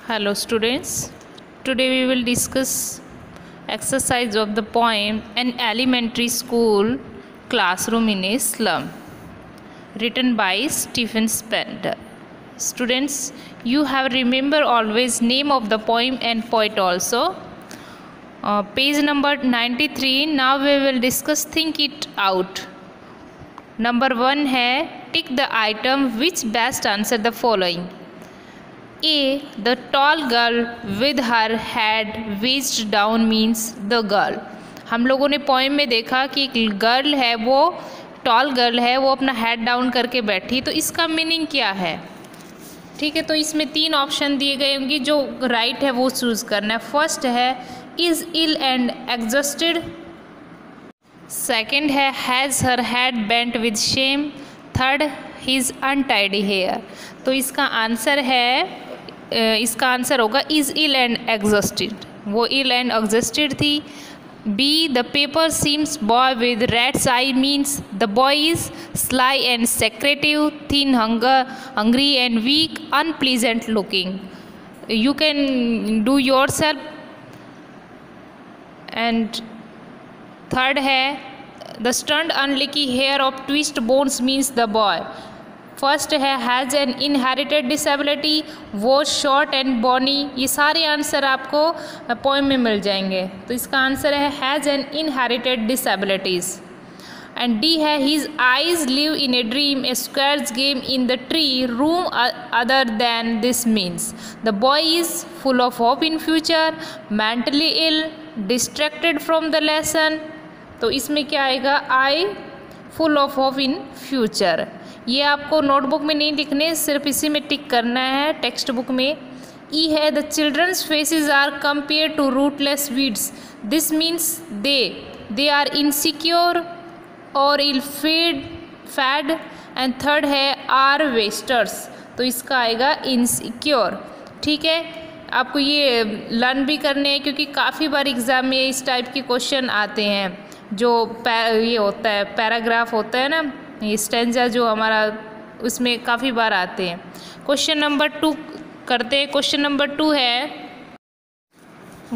Hello students, today we will discuss exercise of the poem An Elementary School Classroom in a Slum, written by Stephen Spender. Students, you have remember always name of the poem and poet also. Page number 93. Now we will discuss think it out. Number 1 है tick the item which best answer the following. A. The tall girl with her head wedged down means the girl. हम लोगों ने poem में देखा कि एक girl है, वो टॉल गर्ल है, वो अपना हेड डाउन करके बैठी, तो इसका मीनिंग क्या है? ठीक है, तो इसमें 3 ऑप्शन दिए गए होंगे, जो राइट है वो चूज़ करना है. फर्स्ट है is ill and exhausted. Second है has her head bent with shame. Third his untidy hair. तो इसका आंसर होगा इज़ इल एंड एग्जॉस्टेड. वो इल एंड एग्जॉस्टेड थी. B the paper seems boy with reds I means the boy is sly and secretive, thin, hungry and weak, unpleasant looking. You can do yourself. And third है the stunt unlucky hair of twist bones means the boy. First है has an inherited disability, वो short and Bonnie. ये सारे answer आपको poem में मिल जाएंगे. तो इसका आंसर है has an inherited disabilities. And D है his eyes live in a dream, a squares game in the tree, room other than this means the boy is full of hope in future, mentally ill, distracted from the lesson. तो इसमें क्या आएगा? I full of hope in future. ये आपको notebook में नहीं लिखने, सिर्फ इसी में टिक करना है टेक्स्ट बुक में. ई है the children's faces are compare to rootless weeds, this means they are insecure और इल फैड. एंड थर्ड है आर वेस्टर्स. तो इसका आएगा इनसिक्योर. ठीक है, आपको ये लर्न भी करने हैं क्योंकि काफ़ी बार एग्ज़ाम में इस टाइप के क्वेश्चन आते हैं. जो ये होता है पैराग्राफ होता है ना, ये स्टेंजा जो हमारा, उसमें काफ़ी बार आते हैं. क्वेश्चन नंबर 2 करते हैं. क्वेश्चन नंबर 2 है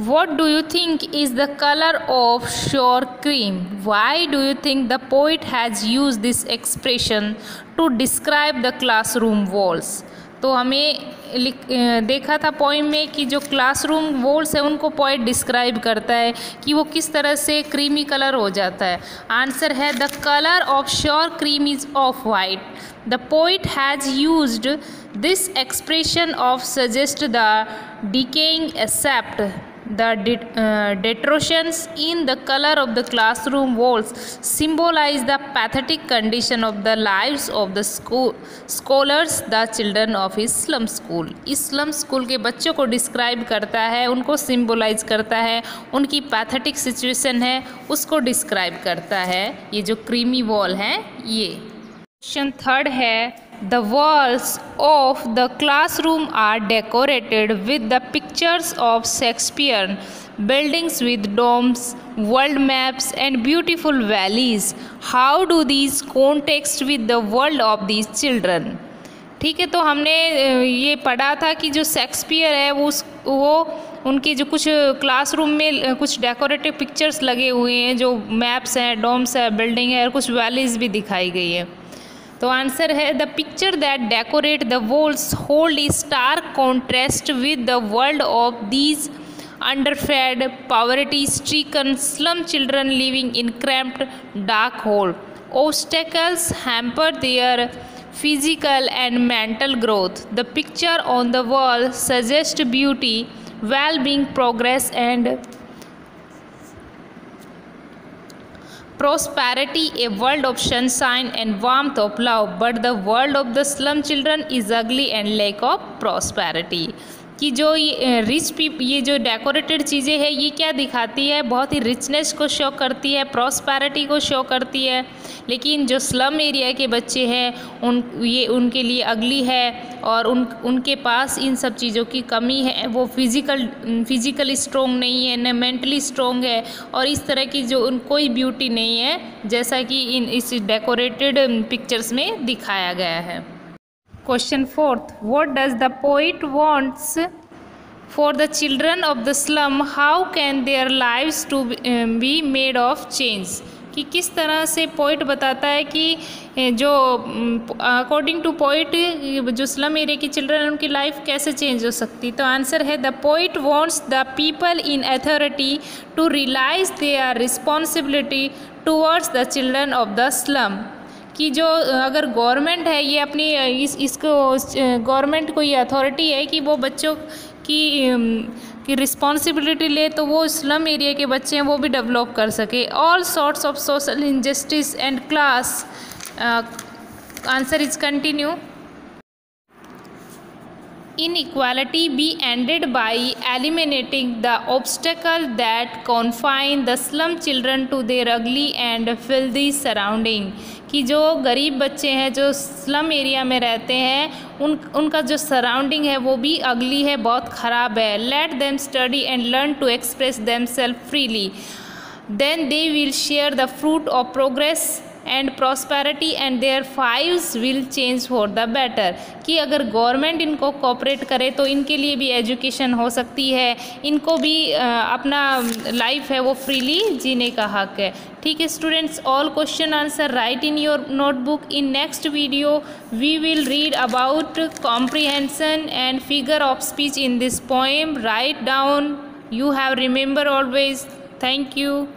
What do you think is the color of sour cream? Why do you think the poet has used this expression to describe the classroom walls? तो हमें देखा था पोइम में कि जो क्लासरूम वॉल्स है उनको पोएट डिस्क्राइब करता है कि वो किस तरह से क्रीमी कलर हो जाता है. आंसर है the colour of sour cream is off white. The poet has used this expression of suggest the decaying except the deteriorations in the color of the classroom walls symbolize the pathetic condition of the lives of the scholars, the children of his slum school. इस slum school के बच्चों को describe करता है, उनको symbolise करता है, उनकी पैथेटिक सिचुएशन है उसको डिस्क्राइब करता है. ये जो क्रीमी वॉल है ये. क्वेश्चन थर्ड है The walls of the classroom are decorated with the pictures of Shakespearean buildings with domes, world maps and beautiful valleys. How do these contrast with the world of these children? ठीक है, तो हमने ये पढ़ा था कि जो शेक्सपियर है वो उनके जो कुछ क्लासरूम में कुछ डेकोरेटिव पिक्चर्स लगे हुए हैं, जो मैप्स हैं, डोम्स है, बिल्डिंग है और कुछ वैलीज भी दिखाई गई है. तो आंसर है the picture that decorate the walls hold star contrast with the world of these underfed, poverty stricken slum children living in cramped dark hole. Obstacles hamper their physical and mental growth. The picture on the wall suggest beauty, well being, progress and prosperity, a world of sunshine and warmth of love, but the world of the slum children is ugly and lack of prosperity. कि जो ये जो decorated चीज़ें हैं ये क्या दिखाती है? बहुत ही रिचनेस को शो करती है, प्रॉस्पेरिटी को शो करती है. लेकिन जो स्लम एरिया के बच्चे हैं उनके लिए अगली है और उनके पास इन सब चीज़ों की कमी है. वो फिज़िकल स्ट्रॉन्ग नहीं है, न मेंटली स्ट्रॉन्ग है और इस तरह की जो कोई ब्यूटी नहीं है जैसा कि इस डेकोरेटेड पिक्चर्स में दिखाया गया है. Question 4. What does the poet wants For the children of the slum, how can their lives to be made of change? कि किस तरह से पोइट बताता है कि जो अकॉर्डिंग टू पोइट जो स्लम एरिया की चिल्ड्रन उनकी लाइफ कैसे चेंज हो सकती। तो आंसर है the poet wants the people in authority to realise their responsibility towards the children of the slum. कि जो अगर गवर्नमेंट है ये अपनी इसको गवर्नमेंट को ये अथॉरिटी है कि वो बच्चों की रिस्पॉन्सिबिलिटी ले, तो वो स्लम एरिया के बच्चे हैं वो भी डेवलप कर सके। All sorts of social injustice and class, answer is continue. Inequality be ended by eliminating the obstacle that confine the slum children to their ugly and filthy surrounding। कि जो गरीब बच्चे हैं जो स्लम एरिया में रहते हैं उनका जो सराउंडिंग है वो भी अगली है, बहुत ख़राब है। Let them study and learn to express them self freely, then they will share the fruit of progress and prosperity and their fives will change for the better. कि अगर गवर्नमेंट इनको कोऑपरेट करे तो इनके लिए भी एजुकेशन हो सकती है, इनको भी अपना लाइफ है वो फ्रीली जीने का हक है। ठीक है students, all question answer write in your notebook. In next video we will read about comprehension and figure of speech in this poem. Write down, you have remember always. Thank you.